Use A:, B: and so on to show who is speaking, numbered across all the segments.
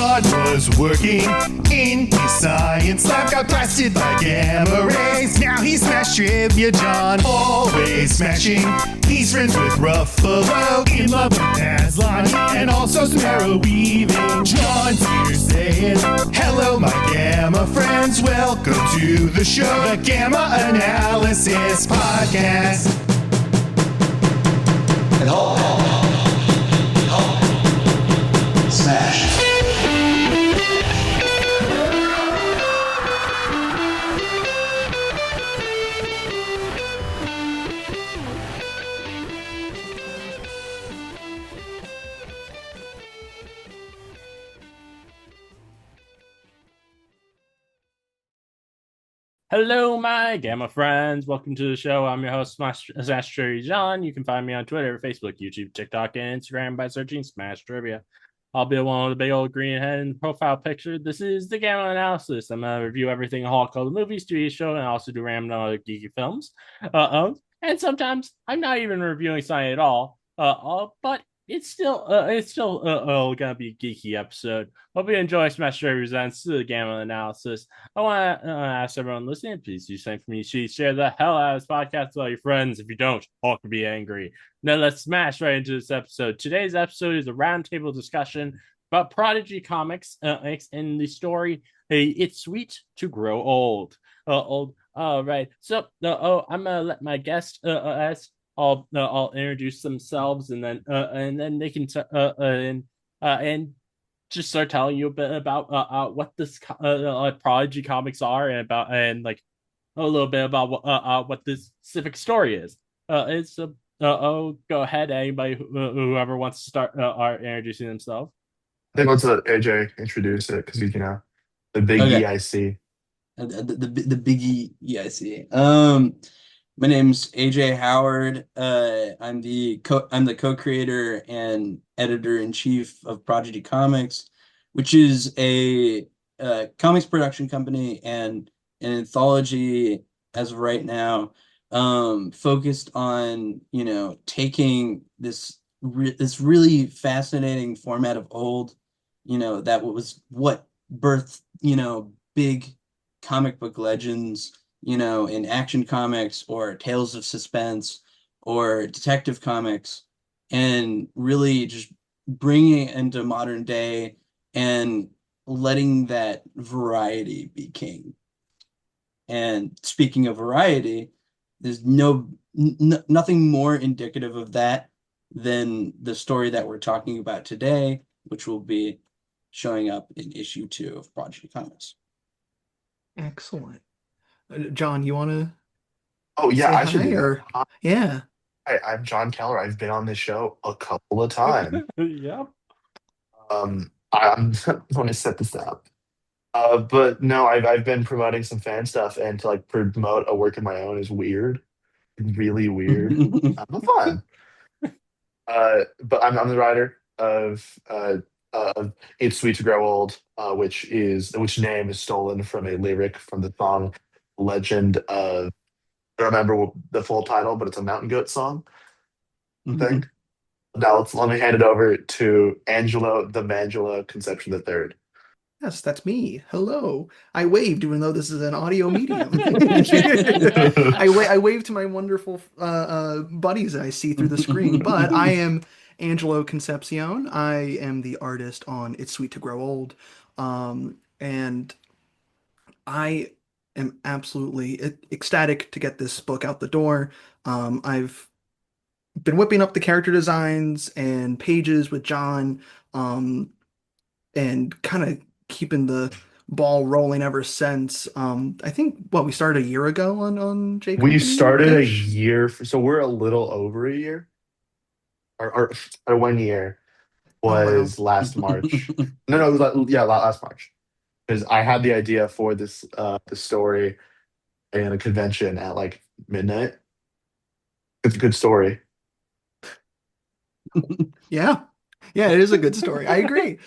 A: John was working in his science lab, got blasted by gamma rays. Now he's smashed trivia, John, always smashing. He's friends with Ruffalo, in love with Aslan, and also some arrow weaving. John's here saying, hello my gamma friends, welcome to the show, the Gamma Analysis Podcast.
B: And hold. Smash.
C: Hello, my Gamma friends. Welcome to the show. I'm your host, Smash Trivia John. You can find me on Twitter, Facebook, YouTube, TikTok, and Instagram by searching Smash Trivia. I'll be one with the big old green head and profile picture. This is the Gamma Analysis. I'm going to review everything Hall called the movies, TV show, and I also do random other geeky films. And sometimes I'm not even reviewing something at all. But it's still gonna be a geeky episode. Hope you enjoy Smash Trivia Presents the Gamma Analysis. I want to ask everyone listening, please do something for me. Share the hell out of this podcast with all your friends. If you don't, Hawk will be angry. Now let's smash right into this episode. Today's episode is a roundtable discussion about Prodigy comics and the story It's Sweet to Grow Old. All right. So I'm gonna let my guest ask. I'll introduce themselves and then they can and just start telling you a bit about what this Prodigy comics are and like a little bit about what this specific story is. Go ahead, anybody whoever wants to start are introducing themselves.
D: I think let's let AJ introduce it because he's the big EIC.
B: The big EIC. My name's AJ Howard. I'm the co-creator and editor-in-chief of Prodigy Comics, which is a comics production company and an anthology as of right now, focused on taking this really fascinating format of old, that was what birthed big comic book legends. In Action Comics or Tales of Suspense or Detective Comics, and really just bringing it into modern day and letting that variety be king. And speaking of variety, there's nothing more indicative of that than the story that we're talking about today, which will be showing up in issue 2 of Prodigy Comics.
E: Excellent. John, you want to?
D: Oh yeah, I should do
E: that. Yeah.
D: Hi, I'm John Keller. I've been on this show a couple of times.
C: Yep.
D: I'm going to set this up. But no, I've been promoting some fan stuff, and to promote a work of my own is weird, really weird. But fun. But I'm the writer of It's Sweet to Grow Old, which name is stolen from a lyric from the song Legend of, I don't remember the full title, but it's a Mountain Goat song thing. Now let me hand it over to Angelo the Mangelo Concepcion the Third.
E: Yes, that's me. Hello. I waved even though this is an audio medium. I waved to my wonderful buddies that I see through the screen, but I am Angelo Concepcion. I am the artist on It's Sweet to Grow Old. And I am absolutely ecstatic to get this book out the door. I've been whipping up the character designs and pages with John, and kind of keeping the ball rolling ever since. I think we started a year ago on J.
D: We started a year, so we're a little over a year. Our 1 year was last March. No, it was last March. Because I had the idea for this the story in a convention at midnight. It's a good story.
E: Yeah, it is a good story. I agree.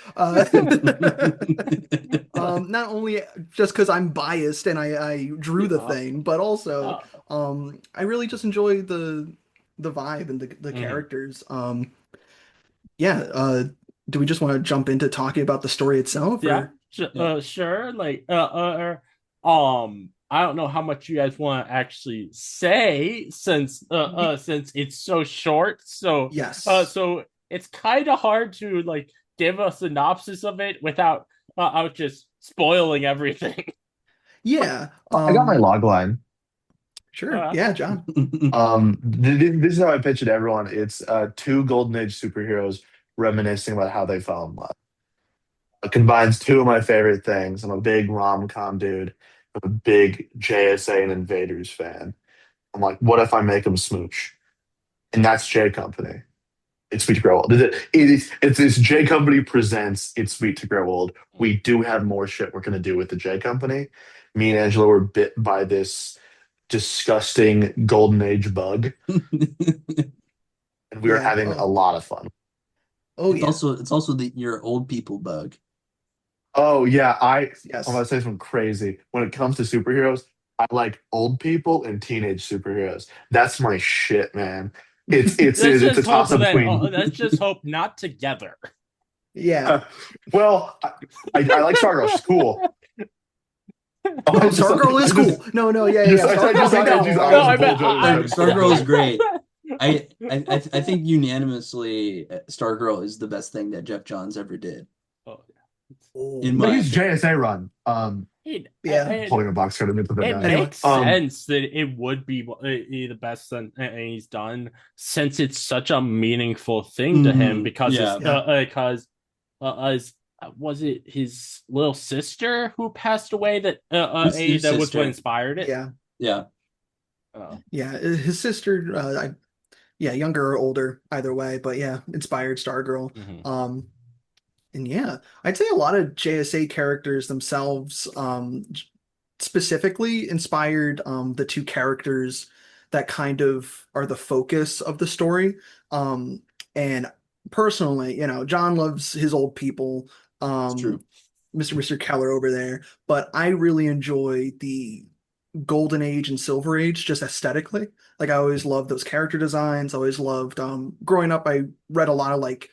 E: Not only just because I'm biased and I drew the thing, but also I really just enjoy the vibe and the characters. do we just want to jump into talking about the story itself,
C: Yeah,
E: or
C: sure. I don't know how much you guys want to actually say since it's so short.
E: yes,
C: So it's kind of hard to like give a synopsis of it without out just spoiling everything.
E: yeah,
D: I got my log line.
E: sure, yeah, John.
D: This is how I pitch it to everyone. It's two Golden Age superheroes reminiscing about how they fell in love. It combines two of my favorite things. I'm a big rom-com dude. I'm a big JSA and Invaders fan. I'm like, what if I make them smooch? And that's J Company. It's Sweet to Grow Old. It's J Company presents It's Sweet to Grow Old. We do have more shit we're gonna do with the J Company. Me and Angelo were bit by this disgusting golden age bug, and we were
E: Yeah.
D: having a lot of fun.
E: Oh
B: It's
E: yeah.
B: also your old people bug.
D: Oh yeah, I'm
E: Yes.
D: gonna say something crazy. When it comes to superheroes, I like old people and teenage superheroes. That's my shit, man.
C: Let's
D: It's a
C: just hope
D: toss up
C: that.
D: between.
C: Let's just hope not together.
E: Yeah.
D: Well, I like Stargirl. She's cool.
E: No, Stargirl is cool. No, no, yeah, yeah, yeah. Stargirl's
D: I
E: no.
D: just
C: No, I
D: bull
C: bet
D: joking.
B: Stargirl is great. I think unanimously, Stargirl is the best thing that Jeff Johns ever did.
C: Oh,
B: In
D: But
B: my
D: he's JSA run.
E: Yeah.
D: Holding a box card to put that
C: It
D: down.
C: makes
D: Um,
C: sense that it would be the best thing he's done since it's such a meaningful thing to him because
B: yeah.
C: was it his little sister who passed away that
B: His
C: that was
B: sister.
C: what inspired it?
E: Yeah.
B: Yeah.
E: Yeah. His sister, yeah, younger or older, either way, but yeah, inspired Stargirl.
C: Mhm.
E: And yeah, I'd say a lot of JSA characters themselves, specifically inspired the two characters that kind of are the focus of the story. And personally, John loves his old people,
B: It's true.
E: Mr. Keller over there, but I really enjoy the Golden Age and Silver Age just aesthetically. Like I always loved those character designs. Always loved growing up I read a lot of like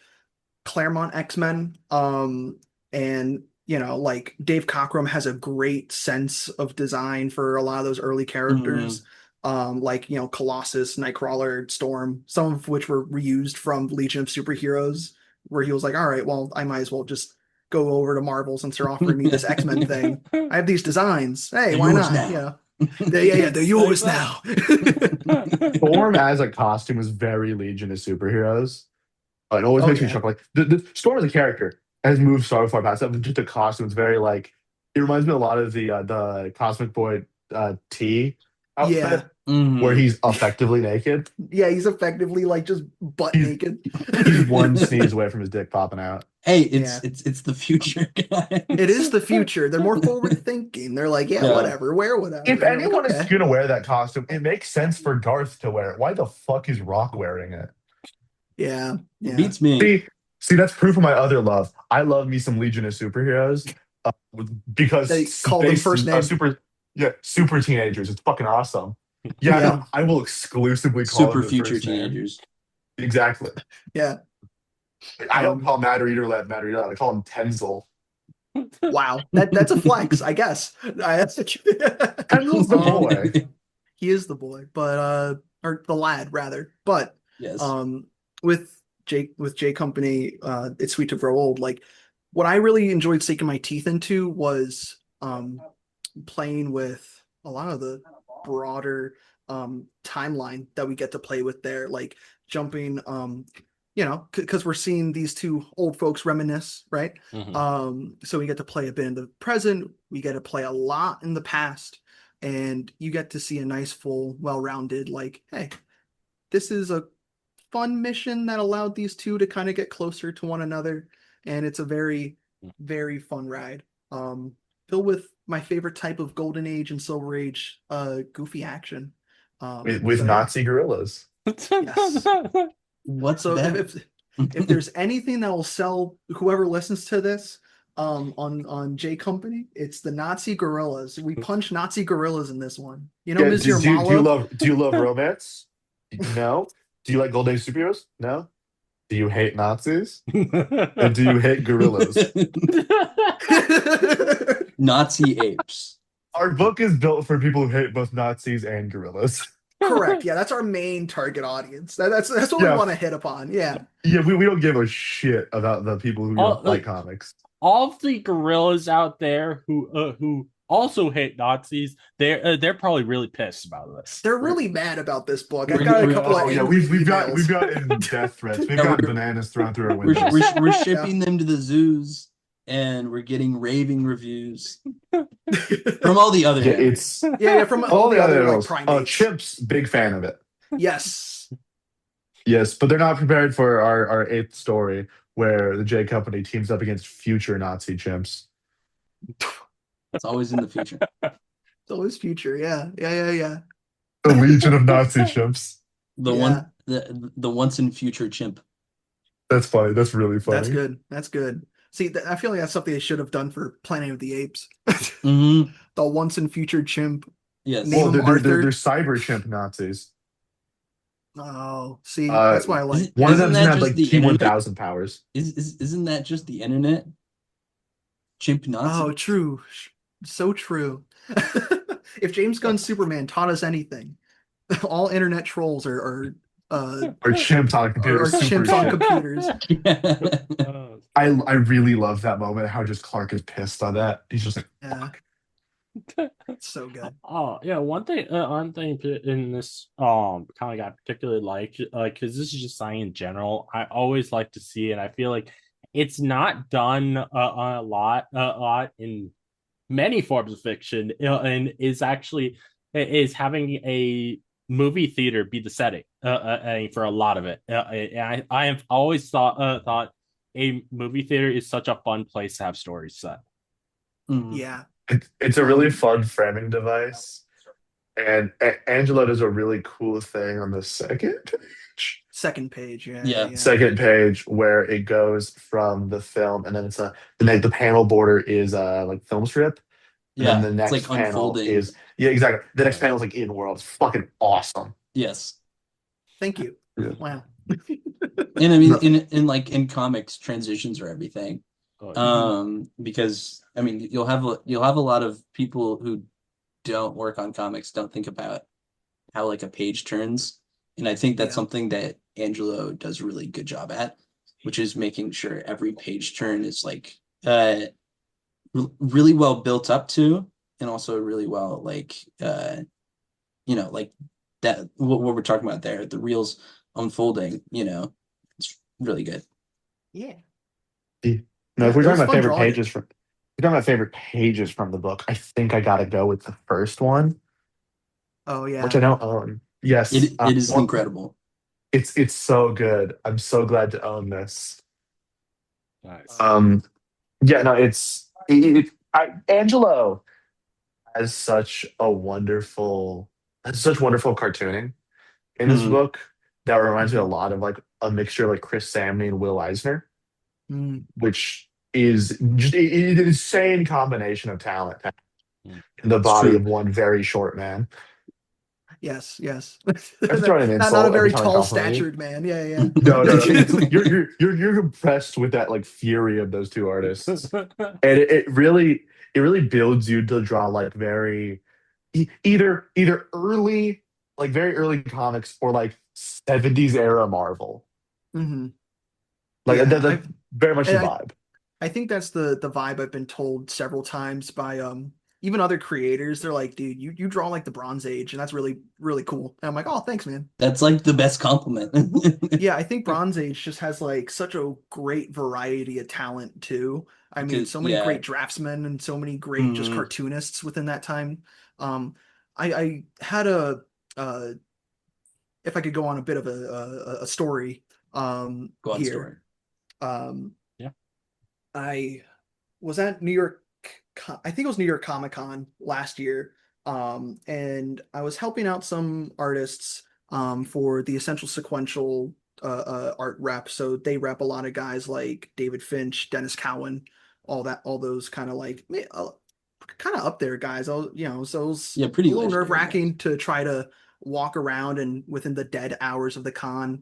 E: Claremont X-Men. And like Dave Cockrum has a great sense of design for a lot of those early characters. Like, Colossus, Nightcrawler, Storm, some of which were reused from Legion of Superheroes, where he was like, all right, well, I might as well just go over to Marvel since they're offering me this X-Men thing. I have these designs. Hey,
B: They're
E: why
B: yours
E: not?
B: now.
E: Yeah, they're yours now.
D: Storm as a costume is very Legion of Superheroes. It always
E: Oh,
D: makes me
E: yeah.
D: chuckle. Like the Storm as a character has moved so far past that. But just the costume is very like it reminds me a lot of the Cosmic Boy T
E: Yeah.
D: outfit where he's effectively naked.
E: Yeah, he's effectively like just butt
D: He's-
E: naked.
D: He's one sneeze away from his dick popping out.
B: Hey,
E: Yeah.
B: it's the future, guys.
E: It is the future. They're more forward thinking. They're like, yeah,
B: Yeah.
E: whatever, wear whatever.
D: If
E: You're like,
D: anyone is
E: okay.
D: gonna wear that costume, it makes sense for Garth to wear it. Why the fuck is Rock wearing it?
E: Yeah, yeah.
B: Beats me.
D: See, that's proof of my other love. I love me some Legion of Superheroes because
E: They call them first name.
D: super teenagers. It's fucking awesome. Yeah,
E: Yeah.
D: no, I will exclusively call
B: Super
D: them the
B: future
D: first name.
B: teenagers.
D: Exactly.
E: Yeah.
D: I don't call Matt Reader Matt Reader. I call him Tenzel.
E: Wow. That's a flex, I guess.
D: Tenzel's the boy.
E: He is the boy, but or the lad rather. But
B: Yes.
E: with J Company, it's sweet to grow old. Like what I really enjoyed sinking my teeth into was playing with a lot of the broader timeline that we get to play with there, like jumping because we're seeing these two old folks reminisce, right? So we get to play a bit in the present, we get to play a lot in the past, and you get to see a nice full well-rounded, like, hey, this is a fun mission that allowed these two to kind of get closer to one another, and it's a very, very fun ride, filled with my favorite type of Golden Age and Silver Age
D: With
E: action,
D: with
E: so,
D: Nazi gorillas.
E: Yes.
B: What's
E: So
B: better?
E: if there's anything that will sell whoever listens to this on J Company, it's the Nazi gorillas. We punch Nazi gorillas in this one. Ms.
D: do you
E: Yermala?
D: love romance? No. Do you like Golden Age superheroes? No. Do you hate Nazis? And do you hate gorillas?
B: Nazi apes.
D: Our book is built for people who hate both Nazis and gorillas.
E: Correct. Yeah, that's our main target audience. That's what we
D: Yeah.
E: want to hit upon. Yeah.
D: Yeah, we don't give a shit about the people who don't like comics.
C: All of the gorillas out there who also hate Nazis, they're probably really pissed about this.
E: They're really mad about this book. I've
B: We're-
E: got a
B: we're-
E: couple of angry
D: we've
E: emails.
D: gotten death threats. We've
B: Yeah,
D: gotten
B: we're-
D: bananas thrown through our
B: We're,
D: windows.
B: we're shipping them to the zoos, and we're getting raving reviews from all the other
D: Yeah,
B: animals.
D: it's
E: Yeah, from all the other like
D: animals.
E: primates.
D: Chip's big fan of it.
E: Yes.
D: Yes, but they're not prepared for our eighth story where the J Company teams up against future Nazi chimps.
B: It's always in the future.
E: It's always future. Yeah. Yeah.
D: The Legion of Nazi chimps.
B: The once in future chimp.
D: That's funny. That's really funny.
E: That's good. That's good. See, I feel like that's something they should have done for Planet of the Apes.
B: Mm-hmm.
E: The once in future chimp.
B: Yes.
E: Name
D: Well,
E: them
D: they're
E: Arthur.
D: cyber chimp Nazis.
E: Oh, see, that's why I like.
D: One of
B: Isn't
D: them
B: that
D: had
B: just
D: like
B: the internet?
D: T1000 powers.
B: Isn't that just the internet? Chimp Nazi.
E: Oh, true. So true. If James Gunn's Superman taught us anything, all internet trolls are
D: Or chimps on a computer.
E: or
D: super
E: chimps on
D: shit.
E: computers.
D: I really love that moment. How just Clark is pissed on that. He's just like,
E: Yeah. It's so good.
C: Oh yeah, one thing in this kind of got particularly like because this is just science in general. I always like to see, and I feel like it's not done a lot in many forms of fiction, and is having a movie theater be the setting for a lot of it. I have always thought a movie theater is such a fun place to have stories set.
B: Mhm.
E: Yeah.
D: it's a really fun framing device. And Angelo does a really cool thing on the
E: Second page. Yeah.
B: Yeah.
D: second page where it goes from the film, and then it's the panel border is like film strip. And
B: Yeah.
D: then the next
B: it's like
D: panel
B: unfolding.
D: is exactly. The next panel is like in world. It's fucking awesome.
B: Yes.
E: Thank you.
D: Yeah.
E: Wow.
B: And I mean, in comics, transitions are everything.
C: Oh,
B: Because I mean, you'll have a lot of people who don't work on comics don't think about how like a page turns, and I think that's
E: Yeah.
B: something that Angelo does a really good job at, which is making sure every page turn is like really well built up to, and also really well like like that what we're talking about there, the reels unfolding, it's really good.
E: Yeah.
D: No, if
E: Yeah,
D: we're
E: it
D: talking
E: was
D: about
E: fun
D: favorite
E: drawing it.
D: pages from, if we're talking about favorite pages from the book, I think I gotta go with the first one,
E: Oh yeah.
D: which I don't own. Yes,
B: It is
D: well,
B: incredible.
D: It's so good. I'm so glad to own this.
C: nice.
D: Yeah, no, Angelo has such wonderful cartooning in this
B: Mhm.
D: book that reminds me a lot of like a mixture of like Chris Samney and Will Eisner,
E: Mm,
D: which is just an insane combination of talent in the
B: It's
D: body
B: true.
D: of one very short man.
E: yes.
D: I'm throwing an
E: Not
D: insult
E: a very
D: every time I
E: tall
D: compliment you.
E: statured man. Yeah.
D: No. You're impressed with that like fury of those two artists, and it really builds you to draw like very either early like very early comics or like 70s era Marvel.
E: Hmm.
D: Like
E: Yeah,
D: that's very much the
E: and
D: vibe.
E: I think that's the vibe I've been told several times by even other creators. They're like, dude, you draw like the Bronze Age, and that's really, really cool. And I'm like, oh, thanks, man.
B: That's like the best compliment.
E: Yeah, I think Bronze Age just has like such a great variety of talent too. I mean, so many
B: Yeah.
E: great draftsmen and so many great just
B: Mhm.
E: cartoonists within that time. I had a if I could go on a bit of a story
B: Go on,
E: here.
B: story.
C: Yeah.
E: I was at New York, I think it was New York Comic Con last year, and I was helping out some artists for the Essential Sequential art rep. So they rep a lot of guys like David Finch, Dennis Cowan, all those kind of like kind of up there guys. So it was
B: Yeah, pretty
E: a little
B: legendary
E: nerve-wracking to try to walk around and within the dead hours of the con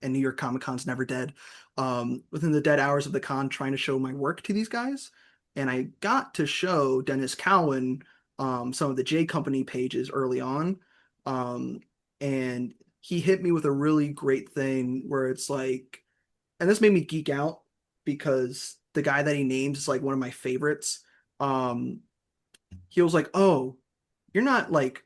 E: and New York Comic Con's never dead. Within the dead hours of the con, trying to show my work to these guys, and I got to show Dennis Cowan some of the J Company pages early on, and he hit me with a really great thing where it's like, and this made me geek out because the guy that he names is like one of my favorites. Um, he was like, "Oh, you're not like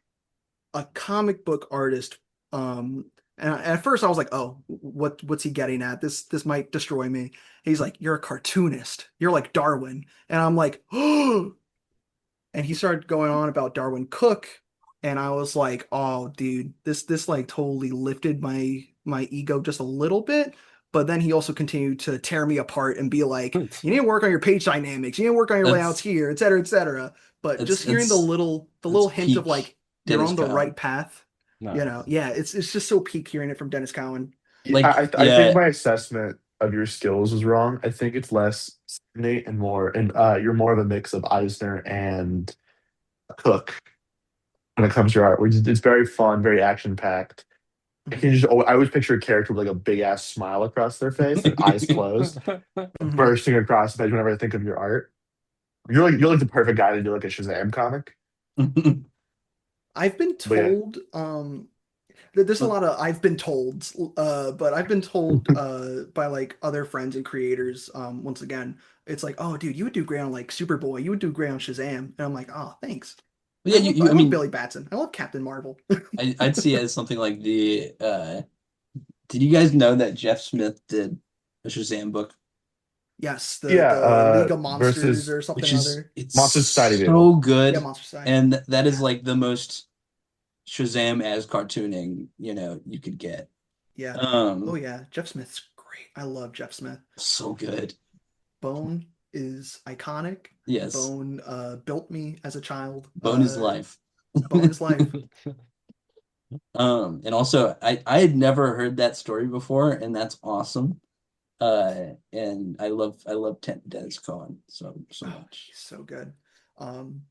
E: a comic book artist." And at first I was like, "Oh, what's he getting at? This might destroy me." He's like, "You're a cartoonist. You're like Darwin." And I'm like, "Oh." And he started going on about Darwin Cook, and I was like, "Oh, dude, this like totally lifted my ego just a little bit." But then he also continued to tear me apart and be like, "You need to work on your page dynamics. You need to work on your layouts
B: That's
E: here, et cetera, et cetera." But just hearing the little
B: that's
E: hint of
B: peak
E: like you're
B: Dennis
E: on the
B: Cowan.
E: right path,
C: No.
E: yeah, it's just so peak hearing it from Dennis Cowan.
B: Like,
D: I think
B: yeah,
D: my assessment of your skills was wrong. I think it's less innate and more, and you're more of a mix of Eisner and Cook when it comes to your art, which is it's very fun, very action packed. I always picture a character with like a big ass smile across their face, their eyes closed,
E: Mhm.
D: bursting across the page whenever I think of your art. You're like the perfect guy to do like a Shazam comic.
E: I've been
D: But yeah,
E: told there's a lot of I've been told, but I've been told by like other friends and creators, once again, it's like, "Oh, dude, you would do great on like Superboy. You would do great on Shazam." And I'm like, "Oh, thanks."
B: yeah,
E: I
B: I
E: love
B: mean,
E: Billy Batson. I love Captain Marvel.
B: I'd see it as something like the did you guys know that Jeff Smith did a Shazam book?
E: Yes,
D: yeah.
E: the League of Monsters
D: Versus
E: or something
B: Which
E: or
B: is
E: other.
B: it's
D: Monster Society of
B: so
D: Evil.
E: Yeah,
B: good.
E: Monster Society.
B: And that is like the most Shazam as cartooning, you could get.
E: Yeah. Oh
B: Um,
E: yeah, Jeff Smith's great. I love Jeff Smith.
B: so good.
E: Bone is iconic.
B: Yes.
E: Bone built me as a child.
B: Bone is life.
E: Bone is life.
B: And also I had never heard that story before, and that's awesome. And I love Dennis Cohen so
E: Oh,
B: much.
E: he's so good. Um,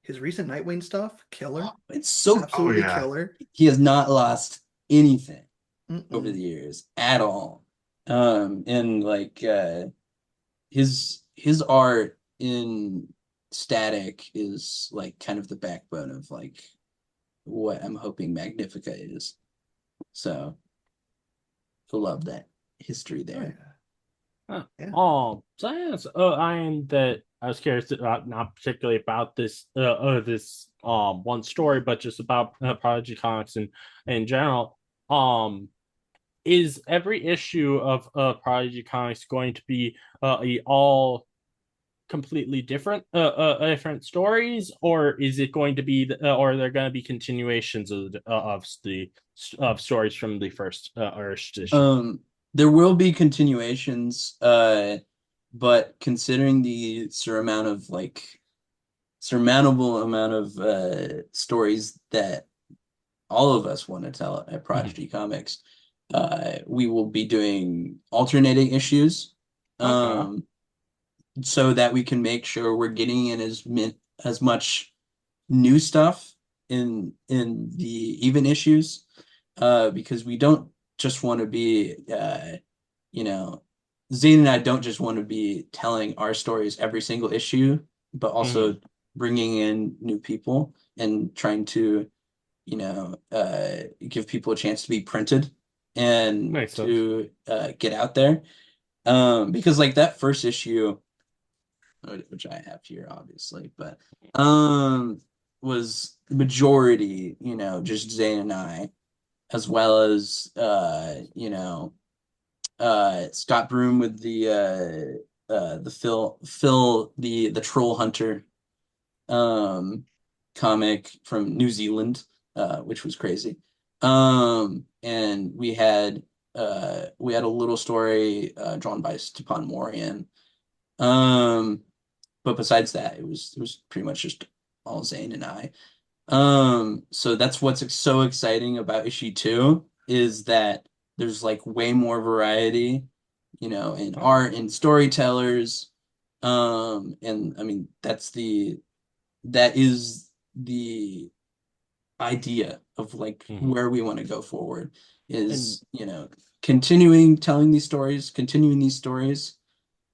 E: his recent Nightwing stuff, killer.
B: It's so
D: Oh
E: Absolutely
D: yeah.
E: killer.
B: he has not lost anything over
E: Mm-mm.
B: the years at all. And like his art in Static is like kind of the backbone of like what I'm hoping Magnifica is. So I love that history
E: Oh
B: there.
E: yeah.
C: Huh.
E: Yeah.
C: So yes, I was curious about, not particularly about this one story, but just about Prodigy Comics and in general. Is every issue of Prodigy Comics going to be all completely different stories, or is it going to be or are there going to be continuations of stories from the first issue?
B: There will be continuations, but considering the surmountable amount of stories that all of us want to tell at
C: Mhm.
B: Prodigy Comics, we will be doing alternating issues,
C: Okay.
B: um, so that we can make sure we're getting in as much new stuff in the even issues, because we don't just want to be, you know, Zane and I don't just want to be telling our stories every single issue, but
C: Mhm.
B: also bringing in new people and trying to, give people a chance to be printed and
C: Makes sense.
B: to get out there. Because like that first issue, which I have here, obviously, but was the majority, just Zane and I, as well as Scott Broom with the Phil the Troll Hunter comic from New Zealand, which was crazy. And we had a little story drawn by Stepan Morian. Um, but besides that, it was pretty much just all Zane and I. So that's what's so exciting about issue two is that there's like way more variety, in
C: Oh,
B: art and storytellers. And I mean that is the idea of like
C: Mhm.
B: where we want to go forward is, continuing telling these stories, continuing these stories,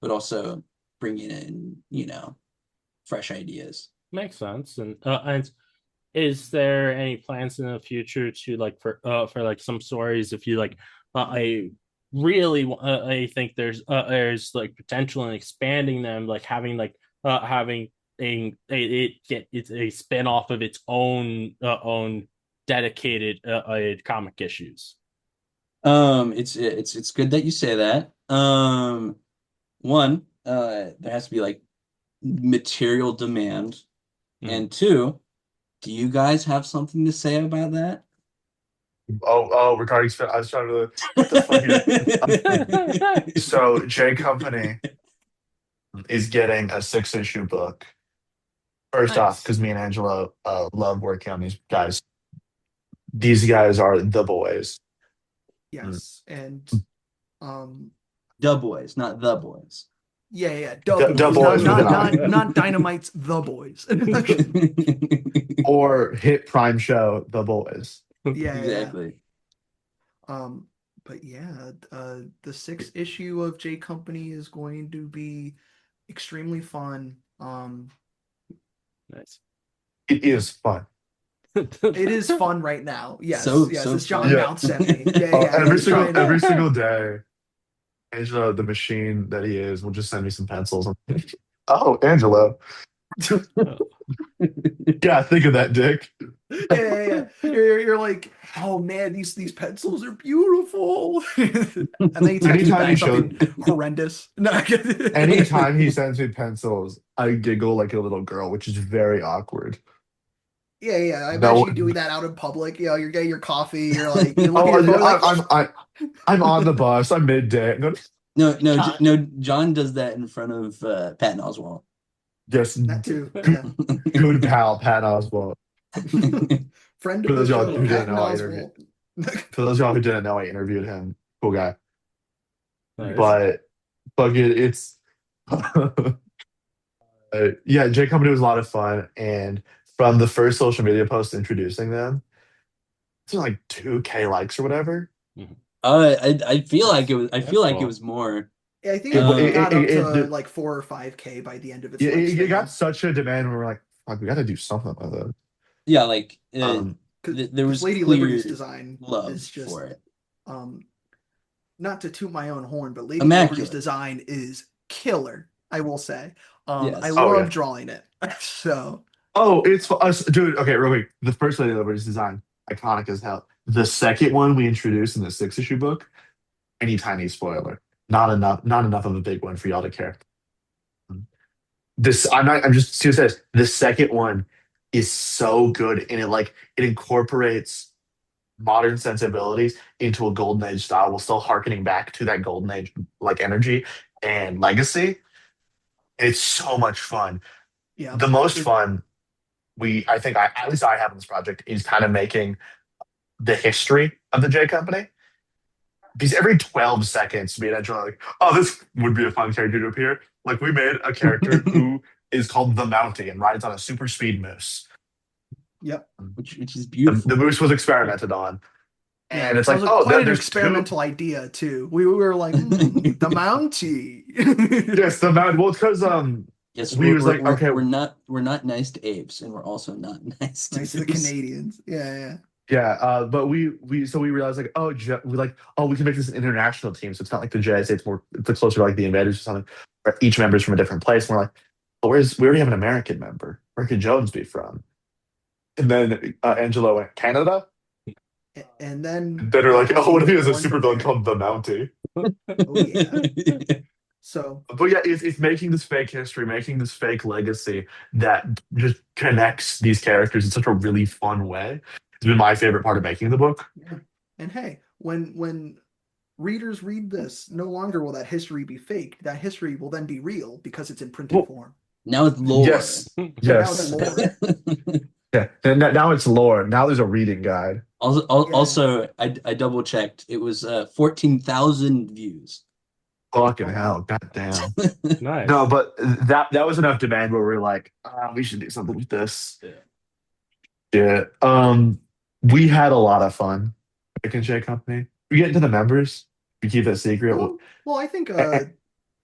B: but also bringing in, fresh ideas.
C: Makes sense. And is there any plans in the future to like for like some stories if you like I really I think there's like potential in expanding them, like having it's a spin off of its own dedicated comic issues.
B: It's good that you say that. One, there has to be like material demand,
C: Mhm.
B: and two, do you guys have something to say about that?
D: Regarding I was trying to what the fuck so J Company is getting a 6-issue book. First off,
C: Nice.
D: because me and Angelo love working on these guys. These guys are the boys. Mm.
E: Yes, and um,
B: The boys, not the boys.
E: yeah, Dub
D: The
E: Boys,
D: boys with an I.
E: not Dynamite's The Boys.
D: Or hit Prime Show, The Boys.
E: Yeah.
B: Exactly.
E: Um, but yeah, the sixth issue of J Company is going to be extremely fun.
C: Nice.
D: It is fun.
E: It is fun right now. Yes,
B: So
E: as John
B: fun.
D: Yeah.
E: Mount sent me. Yeah,
D: Every
E: he's trying to.
D: every single day, Angelo, the machine that he is, will just send me some pencils. Oh, Angelo. Yeah, think of that, Dick.
E: Yeah. You're like, oh man, these pencils are beautiful. And then he texts me
D: Anytime he
E: back
D: shows,
E: something horrendous. No,
D: anytime he sends me pencils, I giggle like a little girl, which is very awkward.
E: Yeah. I
D: No,
E: imagine you doing that out in public. You know, you're getting your coffee. You're like, you look
D: oh,
E: at your phone, like,
D: I'm on the bus. I'm midday. I'm going,
B: No,
E: John,
B: no. John does that in front of Patton Oswalt.
D: yes,
E: that too. Yeah.
D: good pal, Pat Oswald.
E: Friend
D: For
E: of the
D: those of y'all
E: show,
D: who didn't
E: Patton
D: know, I interviewed.
E: Oswalt.
D: For those of y'all who didn't know, I interviewed him. Cool guy.
C: Nice.
D: But it's yeah, J Company was a lot of fun, and from the first social media post introducing them, it's like 2K likes or whatever.
B: I feel like
C: Nice.
B: it was. I
C: That's
B: feel like it
C: cool.
B: was more.
E: Yeah, I think
D: It
E: it got up to
D: it,
E: like 4 or 5K by the end of its
D: it got
E: lifespan.
D: such a demand. We're like, fuck, we got to do something about it.
B: Yeah, like
D: Um,
B: there
E: Because
B: was
E: Lady
B: clear
E: Liberty's design
B: love
E: is just
B: for it.
E: um not to toot my own horn, but Lady Liberty's
B: Immaculate.
E: design is killer, I will say. I
B: Yes.
D: Oh,
E: love
D: yeah.
E: drawing it. So
D: Oh, it's us, dude. Okay, real quick. The first Lady Liberty's design, iconic as hell. The second one we introduced in the 6-issue book, any tiny spoiler. Not enough of a big one for y'all to care. I'm just serious. The second one is so good, and it incorporates modern sensibilities into a golden age style while still harkening back to that golden age like energy and legacy. It's so much fun.
E: yeah,
D: The most fun I think at least I have in this project is kind of making the history of the J Company. Because every 12 seconds, me and Angela are like, oh, this would be a fun character to appear. Like, we made a character who is called the Mountie and rides on a super speed moose.
E: yep.
B: Which is
D: The
B: beautiful.
D: moose was experimented on.
E: Yeah,
D: And it's
E: that
D: like,
E: was
D: oh,
E: quite an
D: there's
E: experimental idea too. We were like, the Mountie.
D: Yes, the Mount. Well, because
B: Yes,
D: we was like, okay,
B: we're not nice to apes, and we're also not nice to
E: Nice to the
B: moose.
E: Canadians. Yeah.
D: yeah, but we realized like, we can make this an international team, so it's not like the Jets. It's closer to like the Invaders or something. Where each member's from a different place. And we're like, oh, we already have an American member. Where could Jones be from? And then Angelo went Canada.
E: And then
D: Then we're like,
E: he
D: oh, what if he
E: was
D: has a
E: born from
D: supervillain
E: there.
D: called the Mountie?
E: Oh yeah. So
D: But yeah, it's making this fake history, making this fake legacy that just connects these characters in such a really fun way. It's been my favorite part of making the book.
E: yeah. And hey, when readers read this, no longer will that history be fake. That history will then be real because it's in printed
D: Well,
E: form.
B: Now it's lore.
D: Yes,
E: Now it's
D: yes.
E: lore.
D: Yeah. And now it's lore. Now there's a reading guide.
B: Also, I double checked. It was 14,000 views.
D: Fucking hell. God damn.
C: Nice.
D: No, but that was enough demand where we are like, we should do something with this.
B: Yeah.
D: Yeah. We had a lot of fun at J Company. We get into the members. We keep that secret.
E: Well, I think
D: Eh, eh,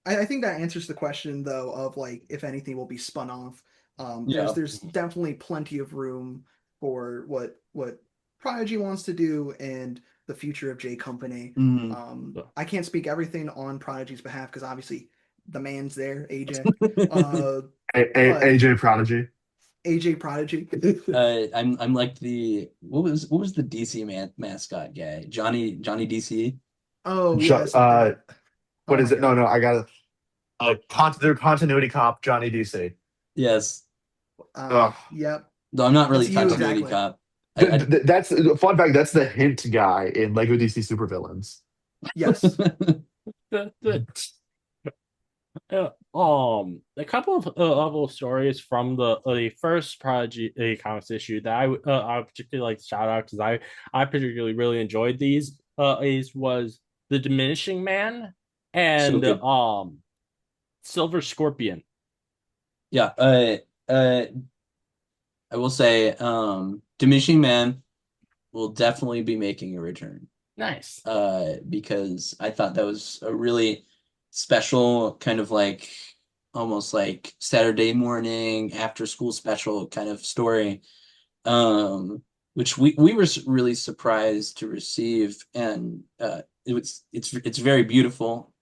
E: I think that answers the question though of like if anything will be spun off.
B: Yeah.
E: There's definitely plenty of room for what Prodigy wants to do and the future of J Company.
B: Mhm.
E: I can't speak everything on Prodigy's behalf because obviously the man's there, AJ. Uh, but
D: AJ Prodigy.
E: AJ Prodigy.
B: I'm like the what was the DC mascot guy? Johnny DC.
E: Oh
D: Jo-
E: yes.
D: uh,
E: Oh
D: what is
E: my
D: it? No,
E: God.
D: no, I got it. Their continuity cop, Johnny DC.
B: Yes.
D: Ugh.
E: Yep.
B: Though I'm not
E: That's
B: really
E: you
B: continuity
E: exactly.
B: cop. I
D: That's fun fact. That's the hint guy in Lego DC Supervillains.
E: Yes.
C: A couple of level stories from the first Prodigy comics issue that I particularly like to shout out because I particularly really enjoyed these was the Diminishing Man
B: so
C: and
B: good.
C: Silver Scorpion.
B: Yeah. I will say, Diminishing Man will definitely be making a return.
C: Nice.
B: Because I thought that was a really special kind of like almost like Saturday morning after school special kind of story. Which we were really surprised to receive, and it's very beautiful.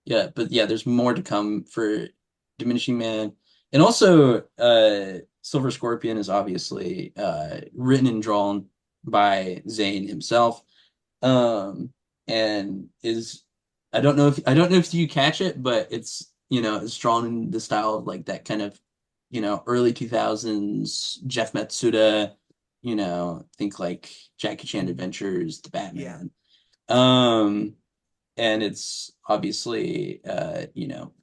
B: Yeah, but yeah, there's more to come for Diminishing Man. And also Silver Scorpion is obviously written and drawn by Zane himself. And is I don't know if you catch it, but it's it's drawn in the style of like that kind of early 2000s Jeff Matsuda, think like Jackie Chan Adventures, The
E: Yeah.
B: Batman. And it's obviously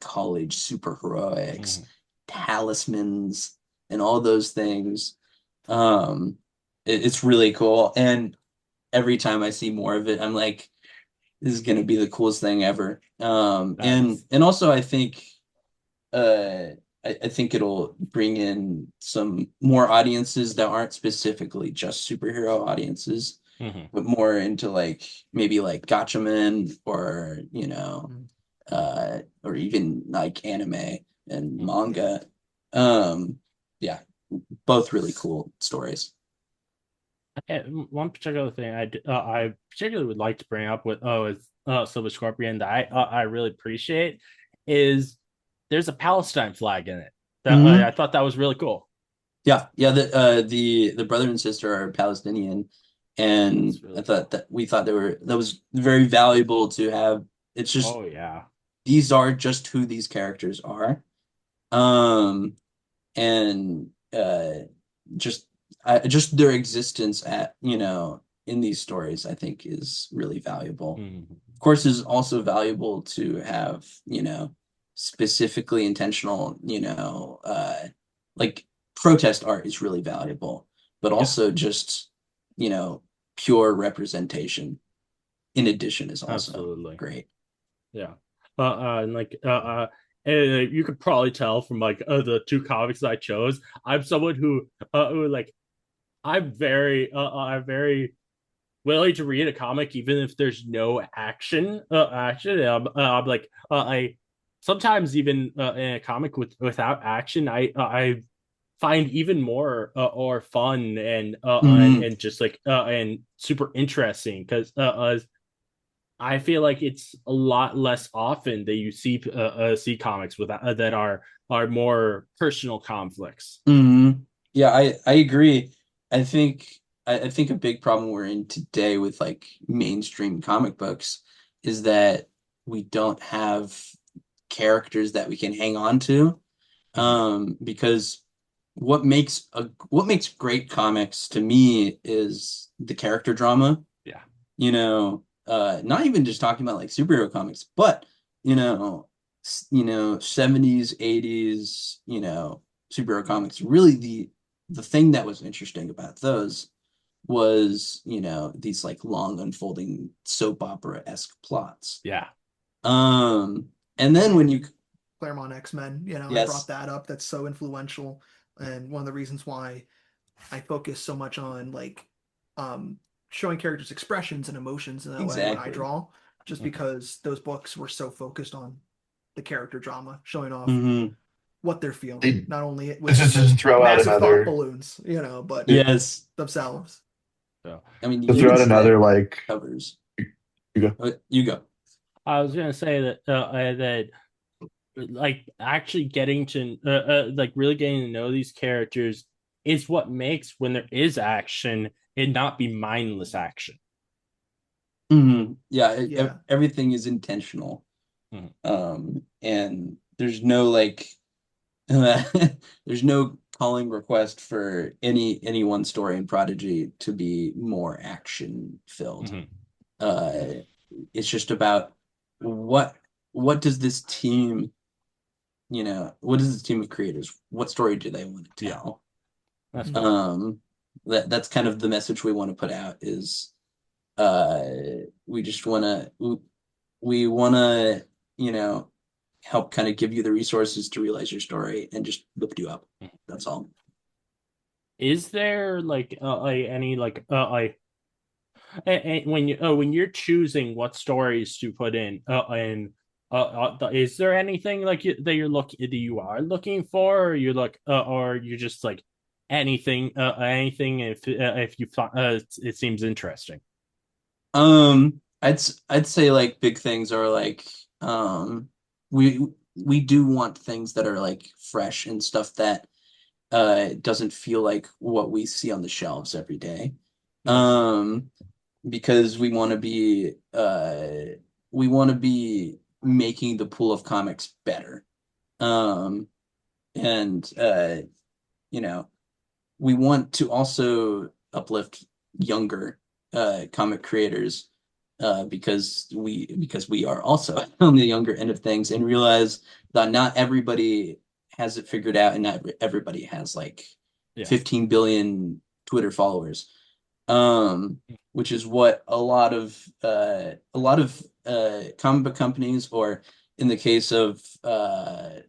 B: college superheroics, talismans, and all those things. It's really cool, and every time I see more of it, I'm like, this is gonna be the coolest thing ever. And also I think I think it'll bring in some more audiences that aren't specifically just superhero audiences, but more into like maybe like Gatchaman or or even like anime and manga. Yeah, both really cool stories.
C: And one particular thing I particularly would like to bring up with is Silver Scorpion that I really appreciate is there's a Palestine flag in it. That
B: Mhm.
C: I thought that was really cool.
B: Yeah, yeah. The brother and sister are Palestinian, and
C: That's really
B: I thought we thought that was very valuable to have. It's just
C: Oh yeah.
B: these are just who these characters are, um, and just just their existence at in these stories I think is really valuable. Of course, is also valuable to have specifically intentional like protest art is really valuable, but also just you know pure representation in addition is also
C: Absolutely.
B: great.
C: Yeah. And like and you could probably tell from like the two comics I chose. I'm someone who like I'm very willing to read a comic even if there's no action. I'm like I sometimes even in a comic without action I find even more or fun
B: Mhm.
C: and just like and super interesting because I feel like it's a lot less often that you see comics with that are more personal conflicts.
B: Yeah, I agree. I think a big problem we're in today with like mainstream comic books is that we don't have characters that we can hang on to. Because what makes great comics to me is the character drama.
C: Yeah.
B: Not even just talking about like superhero comics, but you know, 70s, 80s, superhero comics. Really the thing that was interesting about those was, these like long unfolding soap opera-esque plots.
C: Yeah.
B: And then when you
E: Claremont X-Men, I brought
B: yes,
E: that up. That's so influential, and one of the reasons why I focus so much on like showing characters' expressions and emotions in that way when I
B: Exactly.
E: draw, just because those books were so focused on the character drama, showing off
B: Mhm.
E: what they're feeling,
D: They
E: not only
D: just
E: within the
D: throw out
E: massive thought
D: another
E: balloons, but
B: Yes.
E: themselves.
C: So
B: I mean,
D: to
B: you
D: throw
B: even
D: out
B: see that
D: another
B: in
D: like
B: covers.
D: you go.
B: You go.
C: I was gonna say that like actually getting to like really getting to know these characters is what makes when there is action it not be mindless action.
B: Yeah,
E: Yeah.
B: everything is intentional.
C: Mhm.
B: And there's no like there's no calling request for any one story in Prodigy to be more action filled.
C: Mhm.
B: Uh, it's just about what what does this team, what is this team of creators? What story do they want to
C: Yeah.
B: tell?
C: That's
E: Mhm.
C: fair.
B: That's kind of the message we want to put out is we just we want to, help kind of give you the resources to realize your story and just lift you up. That's all.
C: Is there like any like when you're choosing what stories to put in is there anything like that you are looking for, or you look or you just like anything if you thought it seems interesting.
B: I'd say like big things are like we we do want things that are like fresh and stuff that doesn't feel like what we see on the shelves every day.
C: Nice.
B: Because we want to be making the pool of comics better. Um and you know, we want to also uplift younger comic creators because we are also on the younger end of things and realize that not everybody has it figured out and not everybody has like
C: Yeah.
B: 15 billion Twitter followers. Which is what a lot of comic book companies, or in the case of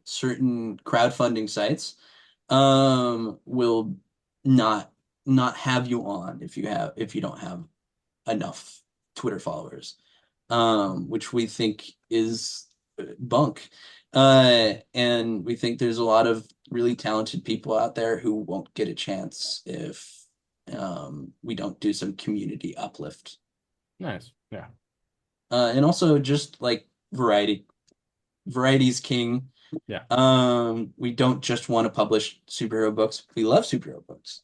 B: certain crowdfunding sites, will not not have you on if you don't have enough Twitter followers, which we think is bunk. And we think there's a lot of really talented people out there who won't get a chance if we don't do some community uplift.
C: Nice. Yeah.
B: And also just like variety. Variety's king.
C: Yeah.
B: We don't just want to publish superhero books. We love superhero books,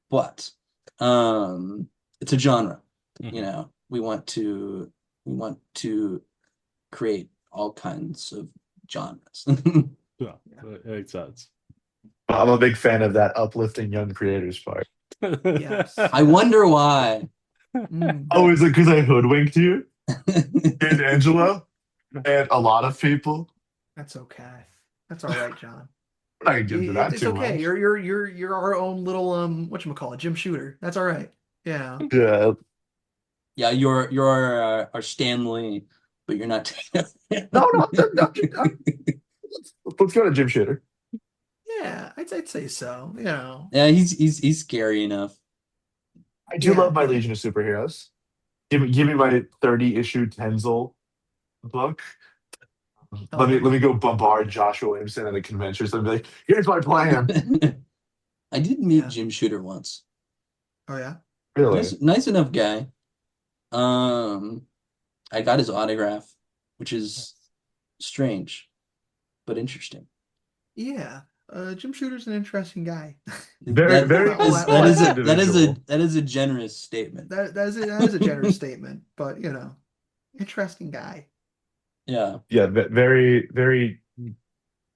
B: but it's a genre.
C: Mhm.
B: We want to create all kinds of genres.
C: Yeah, that makes sense.
D: I'm a big fan of that uplifting young creators part.
E: Yes.
B: I wonder why.
E: Mm.
D: Oh, is it because I hoodwinked you and Angelo and a lot of people?
E: That's okay. That's all right, John.
D: We're not gonna get into that
E: It's
D: too
E: okay.
D: much.
E: You're our own little whatchamacallit, Jim Shooter. That's all right. Yeah.
D: Yeah.
B: Yeah, you're our Stanley, but you're not.
D: No, no, no, no. Let's go to Jim Shitter.
E: Yeah, I'd say so.
B: Yeah, he's scary enough.
D: I do
E: Yeah,
D: love my
E: yeah.
D: Legion of Superheroes. Give me my 30 issue Tenzel book.
E: Hell
D: Let me
E: yeah.
D: let me go bombard Joshua Williamson at a convention. So I'm like, here's my plan.
B: I did meet
E: Yeah.
B: Jim Shooter once.
E: Oh yeah.
D: Really?
B: Nice enough guy. I got his autograph, which is strange but interesting.
E: Yeah. Jim Shooter's an interesting guy.
D: Very,
B: That
D: very
E: All
B: is
E: that all
B: that
E: I
B: is
D: complex
B: a
E: know.
D: individual.
B: that is a generous statement.
E: That is a generous statement, but interesting guy.
B: Yeah.
D: Yeah, very, very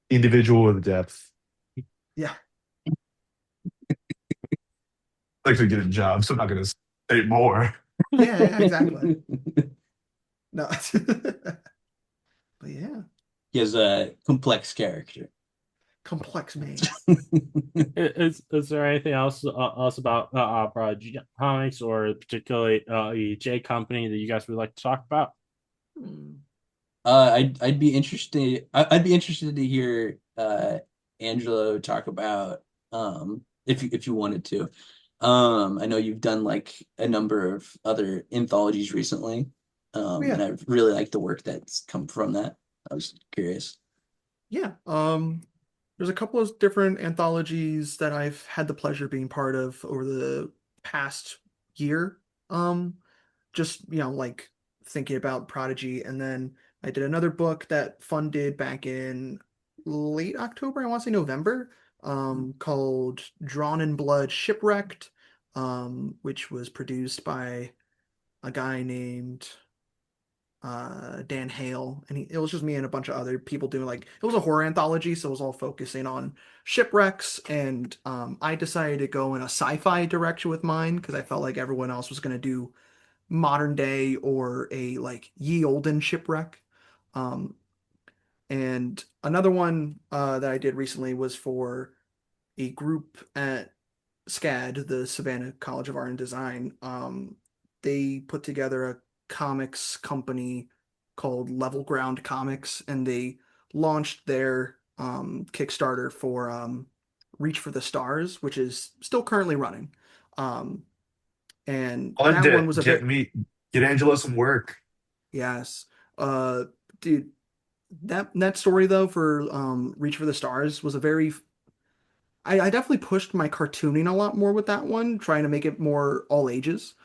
D: individual with depth.
E: Yeah.
D: Like to get a job, so I'm not gonna say more.
E: Yeah, exactly. No. But yeah,
B: He has a complex character.
E: complex man.
C: Is there anything else about Prodigy Comics, or particularly J Company, that you guys would like to talk about?
E: Hmm.
B: I'd be interested. I'd be interested to hear Angelo talk about if you wanted to I know you've done like a number of other anthologies recently,
E: Yeah.
B: and I really like the work that's come from that. I was curious.
E: Yeah. There's a couple of different anthologies that I've had the pleasure of being part of over the past year. Um, just, like thinking about Prodigy. And then I did another book that funded back in late October, I want to say November, called Drawn in Blood Shipwrecked, which was produced by a guy named Dan Hale, and it was just me and a bunch of other people doing like it was a horror anthology, so it was all focusing on shipwrecks. And I decided to go in a sci-fi direction with mine because I felt like everyone else was going to do modern day or a like ye olden shipwreck. Um, and another one that I did recently was for a group at SCAD, the Savannah College of Art and Design. They put together a comics company called Level Ground Comics, and they launched their Kickstarter for Reach for the Stars, which is still currently running. Um, and
D: Fund
E: that one
D: it.
E: was a bit,
D: Get Angelo some work.
E: yes, uh, dude. That story though for Reach for the Stars was a very I definitely pushed my cartooning a lot more with that one, trying to make it more all ages.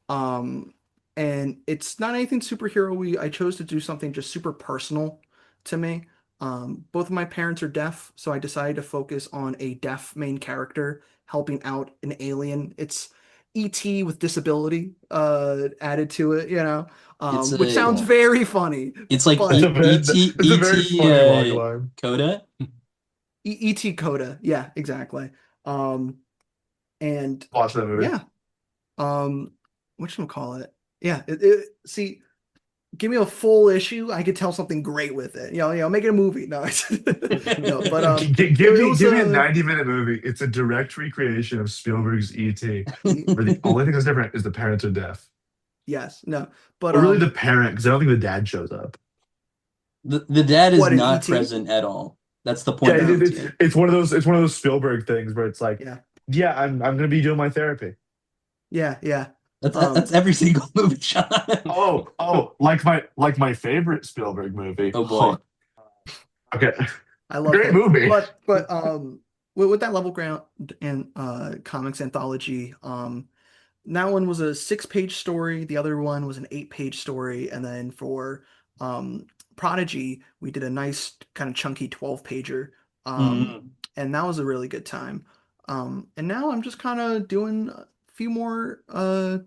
E: Um, and it's not anything superhero-y. I chose to do something just super personal to me. Both of my parents are deaf, so I decided to focus on a deaf main character helping out an alien. It's E.T. with disability added to it,
B: It's
E: which
B: a
E: sounds very funny,
B: it's like
D: It's
E: but
D: a very, it's a very funny log line.
B: Coda.
E: E.T. Coda. Yeah, exactly. Um, and
D: Watch that movie.
E: yeah, whatchamacallit? Yeah, see, give me a full issue, I could tell something great with it. Make it a movie. No, no, but
D: Give me a 90-minute movie. It's a direct recreation of Spielberg's E.T., where the only thing that's different is the parents are deaf.
E: yes, no, but
D: Or really the parent, because I don't think the dad shows up.
B: The dad is
E: What, in
B: not
E: E.T.?
B: present at all. That's the
D: Yeah,
B: point of E.T.
D: it's one of those Spielberg things where it's like,
E: Yeah,
D: yeah, I'm gonna be doing my therapy.
E: yeah.
B: That's every single movie shot.
D: Like my favorite Spielberg movie.
B: Oh boy.
D: Okay,
E: I love
D: great
E: it.
D: movie.
E: But with that Level Ground and comics anthology, that one was a 6-page story. The other one was an 8-page story. And then for Prodigy, we did a nice kind of chunky 12-pager.
B: Mhm.
E: And that was a really good time. And now I'm just kind of doing a few more, I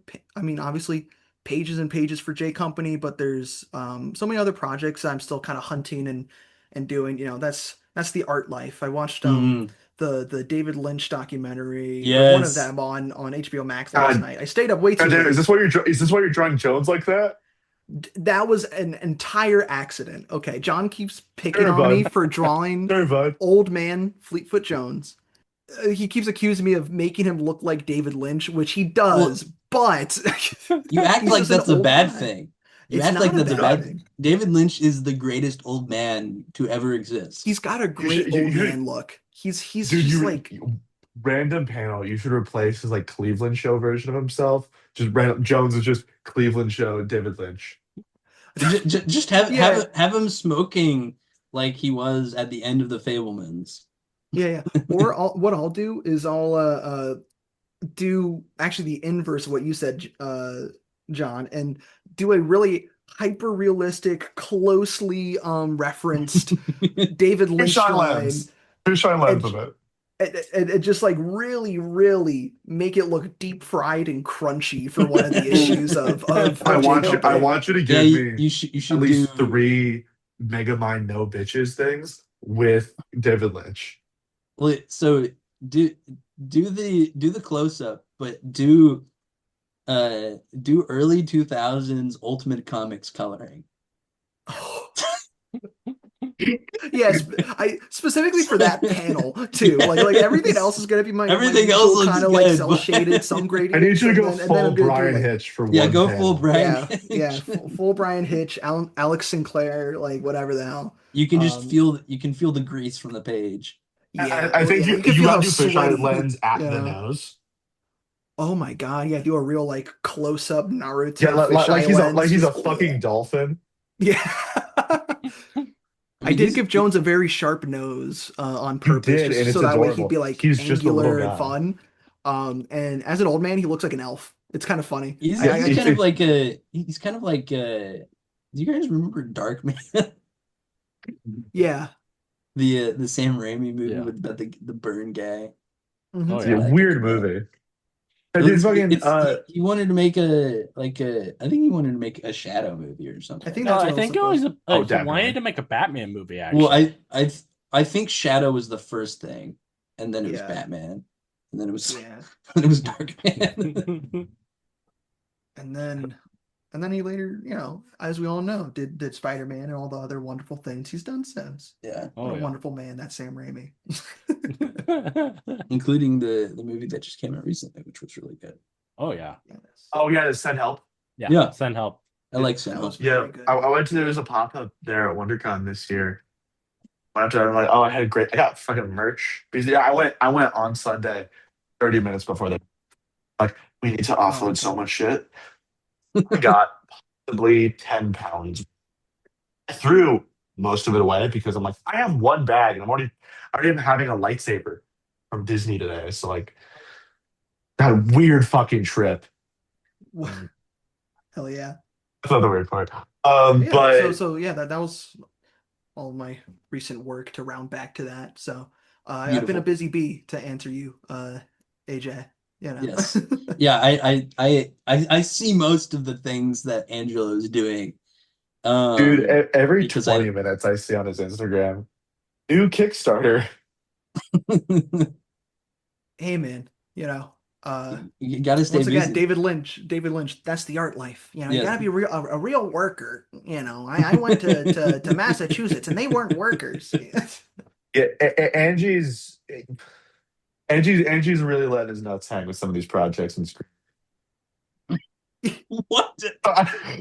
E: mean, obviously pages and pages for J Company, but there's so many other projects I'm still kind of hunting and doing. That's the art life. I watched
B: Mhm.
E: the David Lynch documentary, or one of
B: Yes.
E: them on HBO Max last
D: God,
E: night. I stayed up way too
D: God damn,
E: late.
D: is this why you're drawing Jones like that?
E: That was an entire accident. Okay, John keeps picking
D: Sure,
E: on me
D: bud.
E: for drawing
D: Sure, bud.
E: old man Fleetfoot Jones. He keeps accusing me of making him look like David Lynch, which he does, but
B: You act
E: he's
B: like
E: just an
B: that's a
E: old
B: bad
E: guy.
B: thing. You
E: It's
B: act like
E: not a
B: that's a
E: bad
B: bad
E: thing.
B: David Lynch is the greatest old man to ever exist.
E: He's got a
D: You
E: great
D: should,
E: old man look. He's
D: dude,
E: just like
D: random panel. You should replace his like Cleveland show version of himself. Just random Jones is just Cleveland show David Lynch.
B: Just have
E: yeah,
B: have him smoking like he was at the end of the Fablemans.
E: yeah. Or what I'll do is I'll do actually the inverse of what you said, John, and do a really hyper realistic, closely referenced David
D: Here's
E: Lynch
D: Sean
E: drawing,
D: Lambs. Here's Sean Lambs
E: and,
D: of it.
E: and just like really, really make it look deep fried and crunchy for one of the issues of J
D: I
E: Company.
D: want you to
B: Yeah,
D: give me
B: you
D: at
B: should
D: least
B: do
D: 3 Megamind no bitches things with David Lynch.
B: so do do the close up, but do early 2000s Ultimate Comics coloring.
E: Yes, I specifically for that panel too. Like everything else is gonna be my
B: Everything else
E: usual
B: looks
E: kind of like
B: good,
E: cell
B: but-
E: shaded, some
D: I need
E: gradients,
D: you to
E: and
D: go
E: then
D: full
E: I'm gonna do
D: Brian
E: like
D: Hitch for
B: Yeah,
D: one
B: go
D: panel.
B: full Brian.
E: yeah, full Brian Hitch, Alex Sinclair, like whatever the hell.
B: You can just
E: Um,
B: feel the grease from the page.
E: yeah,
D: I
E: well,
D: think
E: yeah,
D: you
E: you can
D: you
E: feel
D: gotta
E: how
D: do fisheye
E: sweaty.
D: lens at
E: You
D: the
E: know?
D: nose.
E: Oh my god, yeah, do a real like close up Naruto
D: Yeah,
E: fisheye lens.
D: he's a
E: Just
D: fucking dolphin.
E: yeah.
B: I
E: I
B: mean,
E: did give Jones a very sharp nose on
D: He
E: purpose,
D: did, and
E: just
D: it's
E: so that way he'd
D: adorable.
E: be like
D: He's just a little
E: angular and
D: guy.
E: fun. And as an old man, he looks like an elf. It's kind of funny.
B: he's
D: Yeah,
B: he's
E: I
B: kind of like a he's kind of like do you guys remember Darkman?
E: yeah.
B: The Sam Raimi movie
C: Yeah.
B: with the burn guy.
E: Mhm.
C: Oh,
D: It's
C: yeah.
D: a
B: I
D: weird
B: think about
D: movie. I did fucking
B: he wanted to make I think he wanted to make a Shadow movie or something.
E: I think
C: No,
E: that's
C: I
E: what
C: think
E: it
C: it
E: was
C: was
E: supposed.
D: Oh,
C: he
D: definitely.
C: wanted to make a Batman movie. Actually,
B: Well, I think Shadow was the first thing, and then it was
E: Yeah.
B: Batman, and then it was
E: Yeah.
B: and it was Darkman.
E: And then he later, as we all know, did Spider-Man and all the other wonderful things he's done since.
B: Yeah,
E: What
C: Oh,
E: a
C: yeah.
E: wonderful man that Sam Raimi.
B: including the movie that just came out recently, which was really good.
C: Oh yeah,
E: Yes.
D: Oh yeah, send help.
B: Yeah.
C: Send help.
B: I like
E: That
B: Sam.
E: was
D: Yeah,
E: very good.
D: I went to there was a pop up there at WonderCon this year. Went up there, I'm like, oh, I got fucking merch. Because yeah, I went on Sunday, 30 minutes before they like we need to offload so much shit. I got possibly 10 pounds. I threw most of it away because I'm like, I have one bag and I already am having a lightsaber from Disney today. So like that weird fucking trip.
E: Hell yeah.
D: That's not the weird part.
E: Yeah,
D: But
E: so yeah, that was all my recent work to round back to that. So I've been
B: Beautiful.
E: a busy bee to answer you, AJ.
B: Yes. Yeah, I see most of the things that Angelo is doing.
D: dude, every
B: because
D: 20 minutes I see on his Instagram, new Kickstarter.
E: Hey man,
B: you gotta stay
E: once again,
B: busy.
E: David Lynch, that's the art life. You
B: Yeah.
E: gotta be a real worker. I went to Massachusetts and they weren't workers.
D: Yeah, Angie's really letting his nuts hang with some of these projects and screen.
B: What?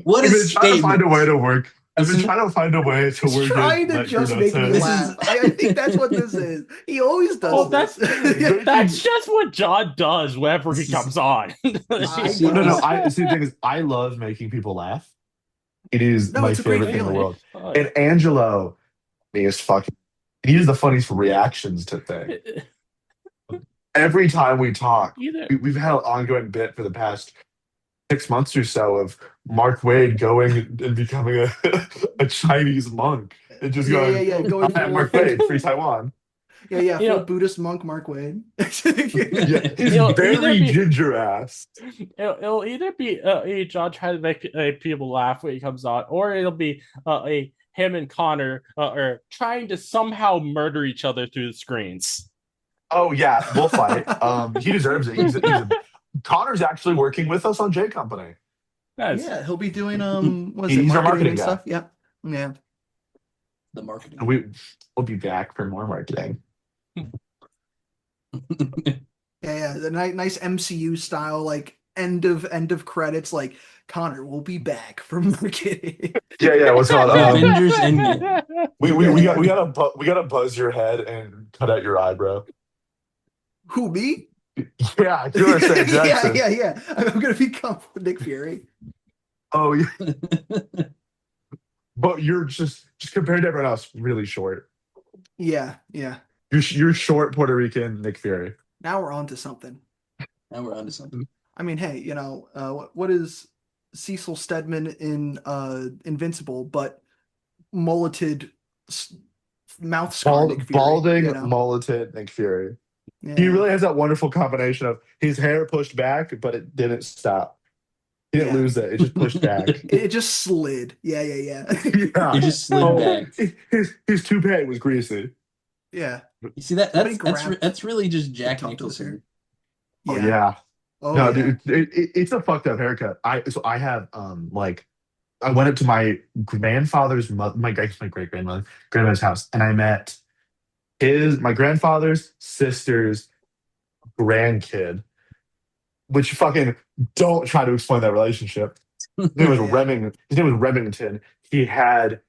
D: What
B: a
D: is trying to find a way to work. I've
B: This
D: been
B: is-
D: trying to find a way to
E: He's
D: work
E: trying
D: in
E: to
D: let your
E: just
D: nuts
E: make me
D: hang.
B: This
E: laugh.
B: is-
E: I think that's what this is. He always does
C: Oh,
E: this.
C: that's just what John does whenever he
B: This is-
C: comes on.
E: I
B: See,
E: know.
D: No. See, the thing is, I love making people laugh. It is
E: No,
D: my
E: it's a great
D: favorite thing in the
E: feeling.
D: world.
C: Oh, yeah.
D: And Angelo is fucking. He has the funniest reactions to things. Every time we talk,
C: Either
D: we've had an ongoing bit for the past 6 months or so of Mark Wade going and becoming a Chinese monk and just going,
E: Yeah. Going
D: "Hi, I'm Mark Wade, free Taiwan."
E: Yeah.
C: You
E: Full
C: know-
E: Buddhist monk Mark Wade.
D: Yeah, his
C: It'll
D: very
C: either be-
D: ginger ass.
C: it'll either be John trying to make people laugh when he comes on, or it'll be him and Connor are trying to somehow murder each other through the screens.
D: Oh yeah, we'll fight. He deserves it. Connor's actually working with us on J Company.
C: Nice.
E: Yeah, he'll be doing what is
D: He's
E: it,
D: our
E: marketing
D: marketing
E: and
D: guy.
E: stuff. Yep. Yeah.
B: the marketing.
D: And we'll be back for more marketing.
E: Yeah. The nice MCU style, like end of credits, like Connor will be back for marketing.
D: Yeah. What's called?
B: Avengers Endgame.
D: We gotta buzz your head and cut out your eyebrow.
E: Who, me?
D: Yeah, you're Sam Jackson.
E: Yeah. I'm gonna become Nick Fury.
D: Oh yeah. But you're just compared to everyone else, really short.
E: Yeah.
D: You're short Puerto Rican Nick Fury.
E: Now we're on to something.
B: Now we're on to something.
E: I mean, hey, what is Cecil Stedman in Invincible, but mulleted mouth scar Nick Fury,
D: Balding, mulleted Nick Fury.
E: Yeah.
D: He really has that wonderful combination of his hair pushed back, but it didn't stop. He didn't lose it. It just pushed back.
E: It just slid. Yeah.
D: Yeah.
B: He just slid back.
D: His toupee was greasy.
E: Yeah.
B: You see
E: Somebody grabbed
B: that's really just Jack
E: Tonto's
B: Nicholson.
E: hair.
D: Oh yeah.
E: Oh,
D: No,
E: yeah.
D: dude, it's a fucked up haircut. I have I went up to my grandfather's my great grandmother's house, and I met my grandfather's sister's grandkid, which fucking don't try to explain that relationship. His name was Remington. He had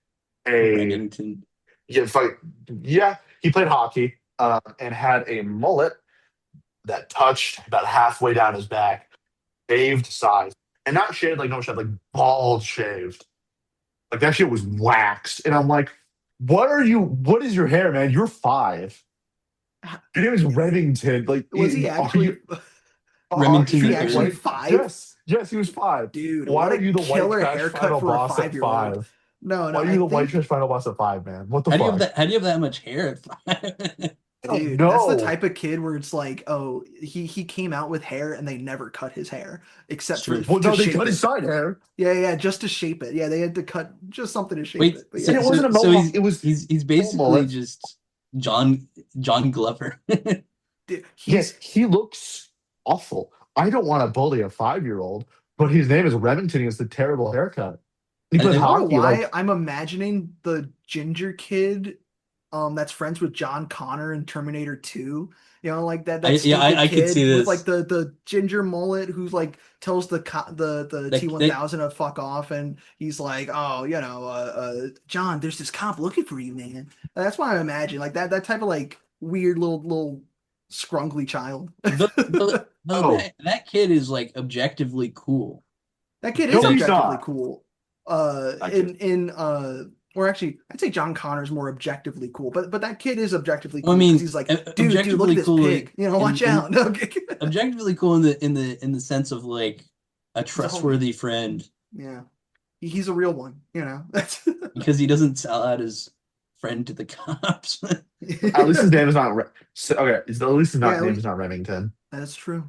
D: a
B: Remington.
D: he played hockey and had a mullet that touched about halfway down his back, shaved size, and not shaved like no shaved, like bald shaved. Like that shit was waxed, and I'm like, what are you? What is your hair, man? You're 5. Your name is Remington. Like,
E: Was he
D: are
E: actually?
D: you?
B: Remington
E: Is he
B: the
E: actually
B: third.
E: 5?
D: Yes, he was 5.
E: Dude,
D: Why
E: what
D: are
E: a
D: you the white
E: killer
D: trash
E: haircut
D: final
E: for a
D: boss at
E: 5-year-old.
D: 5?
E: No,
D: Why are
E: I
D: you the white
E: think,
D: trash final boss at 5, man? What the
B: How do you have
D: fuck?
B: that? How do you have that much hair at 5?
D: I don't
E: dude, that's the
D: know.
E: type of kid where it's like, oh, he came out with hair and they never cut his hair except for
B: True.
D: Well,
E: to
D: no, they
E: shape
D: cut his
E: it.
D: side hair.
E: Yeah, just to shape it. Yeah, they had to cut just something to shape
B: Wait,
E: it. But
B: so,
D: And
E: yeah,
D: it
B: so
D: wasn't a
B: so
D: mohawk. It was
B: he's
D: full
B: basically
D: mullet.
B: just John Glover.
E: dude,
D: Yes, he looks awful. I don't want to bully a 5-year-old, but his name is Remington. He has the terrible haircut. He plays
B: I
E: I don't know
D: hockey.
E: why
D: Like,
E: I'm imagining the ginger kid that's friends with John Connor in Terminator 2. You know, like that stupid
B: I could
E: kid
B: see
E: with like
B: this.
E: the ginger mullet who's like tells the
B: That
E: T1000 to fuck off, and he's like, oh, John, there's this cop looking for you, man. That's why I imagine like that type of like weird little scrungly child.
D: oh,
B: that kid is like objectively cool.
E: That kid is
D: no, he's
E: objectively
D: not.
E: cool.
D: That kid.
E: Or actually, I'd say John Connor's more objectively cool, but that kid is objectively
B: Well, I
E: cool because
B: mean,
E: he's like, dude, look
B: objectively
E: at this
B: cool
E: pig. You know, watch
B: in
E: out. Okay.
B: objectively cool in the sense of like a
E: He's a homie.
B: trustworthy friend
E: Yeah, he's a real one. You know, that's
B: because he doesn't sell out his friend to the cops.
D: At least his name is not. Okay, at least his
E: Yeah, at
D: name
E: least-
D: is not Remington.
E: that's true.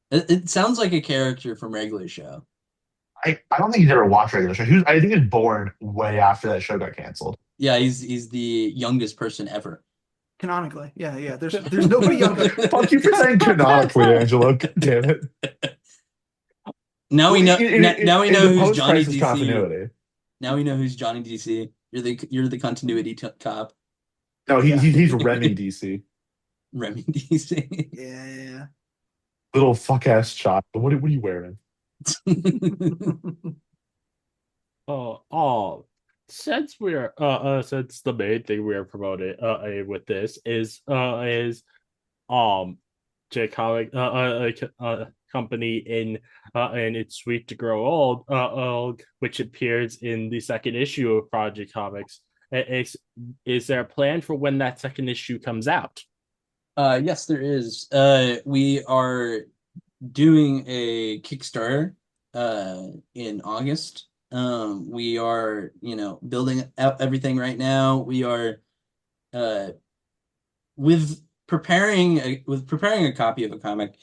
B: It sounds like a character from regular show.
D: I don't think he's ever watched regular show. I think he was born way after that show got canceled.
B: Yeah, he's the youngest person ever.
E: Canonically, yeah. There's nobody younger.
D: Fuck you for saying canonically, Angelo. God damn it.
B: Now we know. Now we know
D: in the
B: who's Johnny
D: post-crisis
B: DC.
D: continuity.
B: Now we know who's Johnny DC. You're the continuity cop,
D: No,
E: Yeah.
D: he's Remy DC.
B: Remy DC.
E: Yeah.
D: Little fuck ass child. What are you wearing?
C: Since we're since the main thing we are promoting with this is J Comic company in and it's sweet to grow old which appears in the second issue of Project Comics. Is there a plan for when that second issue comes out?
B: Yes, there is. We are doing a Kickstarter in August. We are, building out everything right now. We are with preparing a copy of a comic.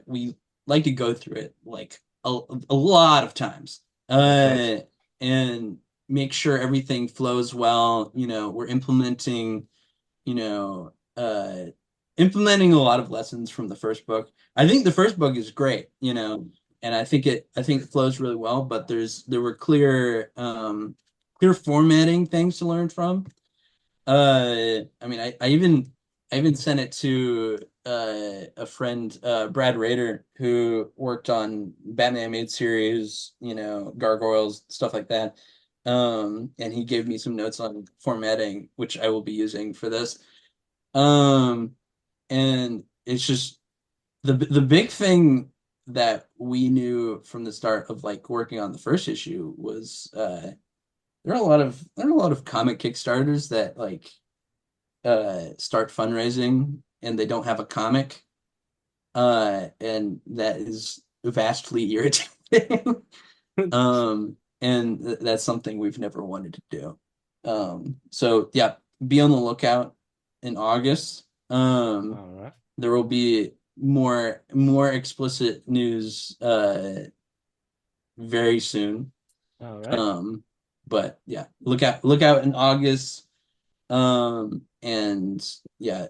B: We like to go through it like a lot of times and make sure everything flows well. We're implementing implementing a lot of lessons from the first book. I think the first book is great, and I think it flows really well, but there were clear formatting things to learn from. I mean, I even sent it to a friend, Brad Rader, who worked on Batman Animated Series, Gargoyles, stuff like that. And he gave me some notes on formatting, which I will be using for this. And it's just the big thing that we knew from the start of like working on the first issue was there are a lot of comic Kickstarters that like start fundraising and they don't have a comic, and that is vastly irritating. And that's something we've never wanted to do. So yeah, be on the lookout in August.
C: All right.
B: There will be more explicit news very soon.
C: All right.
B: But yeah, look out in August. And yeah,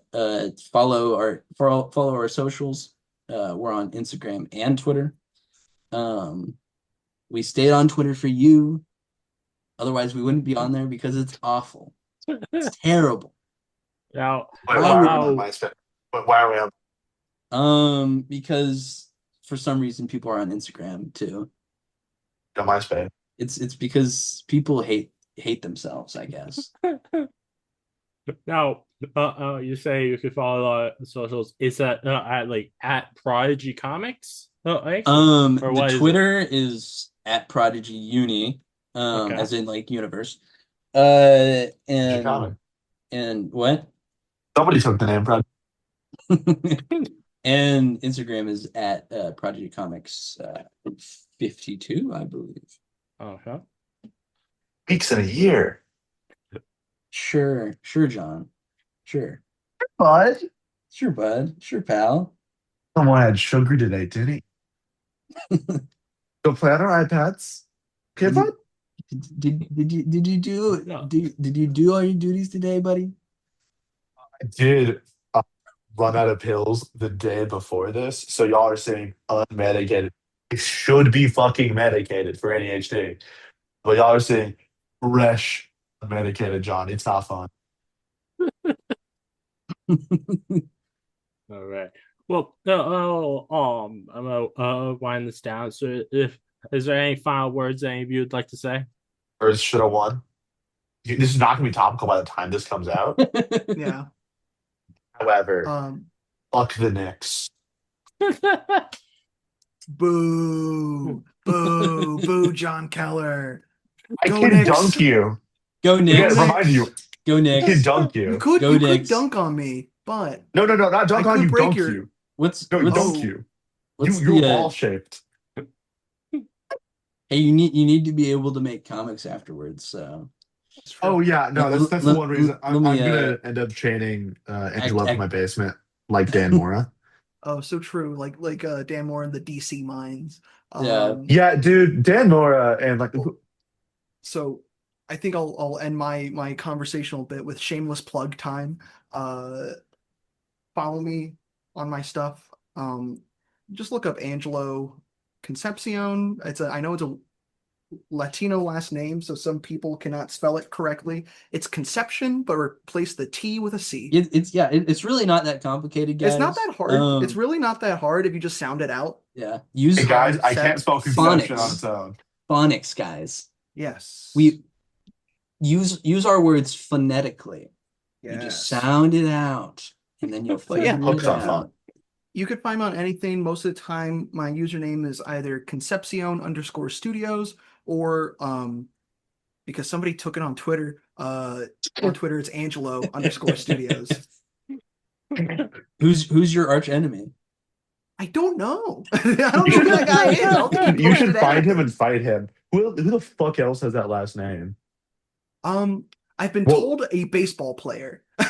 B: follow our socials. We're on Instagram and Twitter. We stayed on Twitter for you. Otherwise, we wouldn't be on there because it's awful. It's terrible.
C: Now,
D: Why are we on MySpace? Why are we on
B: because for some reason people are on Instagram too.
D: MySpace?
B: It's because people hate themselves, I guess.
C: Now, you say you could follow the socials. Is that at Prodigy Comics? Or
B: The
C: what is it?
B: Twitter is at Prodigy Uni,
C: Okay.
B: as in like universe.
D: Prodigy
B: And
D: Comic.
B: what?
D: Somebody took the name Prodigy.
B: And Instagram is at Prodigy Comics 52, I believe.
C: Okay.
D: Weeks in a year.
B: Sure, John. Sure.
D: Bud.
B: Sure, bud. Sure, pal.
D: Someone had sugar today, didn't he? Go play on our iPads. Okay, bud?
B: Did you do
C: No.
B: did you do all your duties today, buddy?
D: I did run out of pills the day before this, so y'all are saying unmedicated. It should be fucking medicated for ADHD. But y'all are saying fresh unmedicated, John. It's not fun.
C: All right. Well, I'm gonna wind this down. So, if is there any final words any of you would like to say?
D: Or should have won. This is not going to be topical by the time this comes out.
E: Yeah.
D: However,
E: Um,
D: fuck the Knicks.
E: boo, boo, boo, John Keller.
D: I
E: Go
D: can
E: Knicks.
D: dunk you.
B: Go
D: Again,
B: Knicks.
D: remind you,
B: Go
D: I
B: Knicks.
D: can dunk
E: You
D: you.
E: could
B: Go
E: you could
B: Knicks.
E: dunk on me, but
D: No, not dunk
E: I
D: on
E: could
D: you,
E: break
D: dunk
E: your-
D: you.
B: What's
D: No,
B: what's,
D: dunk you.
B: what's
D: You're
B: the
D: ball shaped.
B: hey, you need to be able to make comics afterwards, so
D: Oh yeah, no, that's the one reason.
B: let
D: I'm
B: me,
D: gonna end up chaining Angelo up
B: act-
D: in my basement like Dan Mora.
E: oh, so true. Like Dan Moore in the DC mines.
B: Yeah.
D: Yeah, dude, Dan Mora and like
E: So I think I'll end my conversational bit with shameless plug time. Follow me on my stuff. Just look up Angelo Concepcion. I know it's a Latino last name, so some people cannot spell it correctly. It's Conception, but replace the T with a C.
B: It's really not that complicated, guys.
E: It's not that hard. It's really not that hard if you just sound it out.
B: Yeah. Use
D: hey guys, I can't spell Conception on
B: phonics.
D: its own.
B: Phonics, guys.
E: Yes.
B: We use our words phonetically. You
E: Yes.
B: just sound it out, and then you'll figure
E: yeah,
B: it
D: hooks on
B: out.
D: fun.
E: You could find me on anything. Most of the time, my username is either Concepcion_studios or because somebody took it on Twitter. On Twitter, it's Angelo_studios.
B: Who's your arch enemy?
E: I don't know. I don't know who that guy is. I don't think he
D: You should
E: posted
D: find him
E: anything.
D: and fight him. Who the fuck else has that last name?
E: I've been
D: Well-
E: told a baseball player.
D: I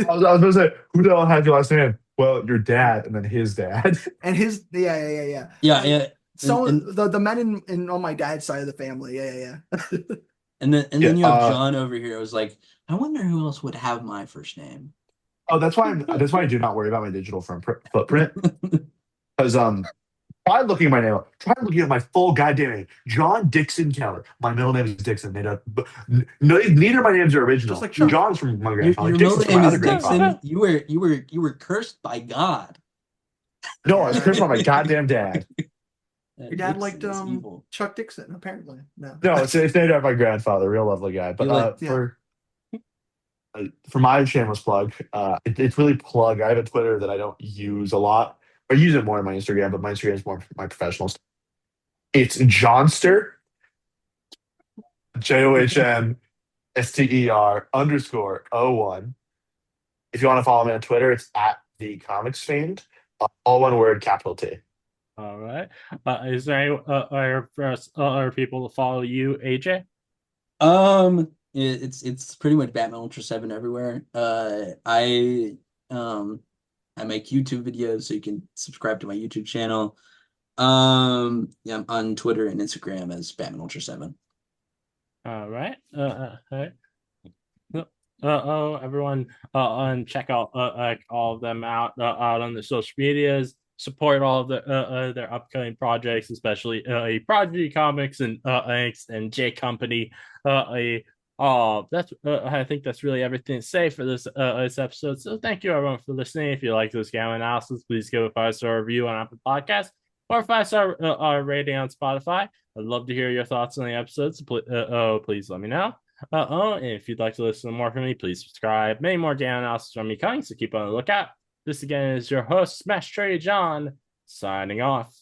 D: was gonna say, who the hell has your last name? Well, your dad and then his dad.
E: And his yeah.
B: Yeah.
E: Some the men in on my dad's side of the family. Yeah.
B: And then
D: Yeah,
B: you have John over here. I was like, I wonder who else would have my first name.
D: Oh, that's why I do not worry about my digital footprint. Because try looking at my name. Try looking at my full goddamn name. John Dixon Keller. My middle name is Dixon. Neither of my names are original.
E: Just like Chuck.
D: John's from my
B: Your
D: grandfather.
B: middle
D: Dixon's from
B: name
D: my
B: is
D: other grandfather.
B: Dixon. You were cursed by God.
D: No, I was cursed by my goddamn dad.
E: Your dad
B: Dixon
E: liked
B: is evil.
E: Chuck Dixon, apparently. No.
D: No, it's named after my grandfather. Real lovely guy. But
B: You like-
D: for my shameless plug, it's really plug. I have a Twitter that I don't use a lot. I use it more on my Instagram, but my Instagram is more for my professional stuff. It's Johnster, JOHNSTER_01. If you want to follow me on Twitter, it's at the Comics Fiend. All one word, capital T.
C: All right. Is there any other people to follow you, AJ?
B: It's pretty much Batman Ultra 7 everywhere. I make YouTube videos, so you can subscribe to my YouTube channel. Yeah, I'm on Twitter and Instagram as Batman Ultra 7.
C: All right. Everyone, and check out all of them out on the social medias. Support all of their upcoming projects, especially Prodigy Comics and J Company. That's I think that's really everything to say for this episode. So thank you everyone for listening. If you like this gamma analysis, please give a 5-star review on Apple Podcasts or a 5-star rating on Spotify. I'd love to hear your thoughts on the episodes. Please let me know. And if you'd like to listen to more from me, please subscribe. Many more game analysis from me coming, so keep on the lookout. This again is your host, Smash Trader John, signing off.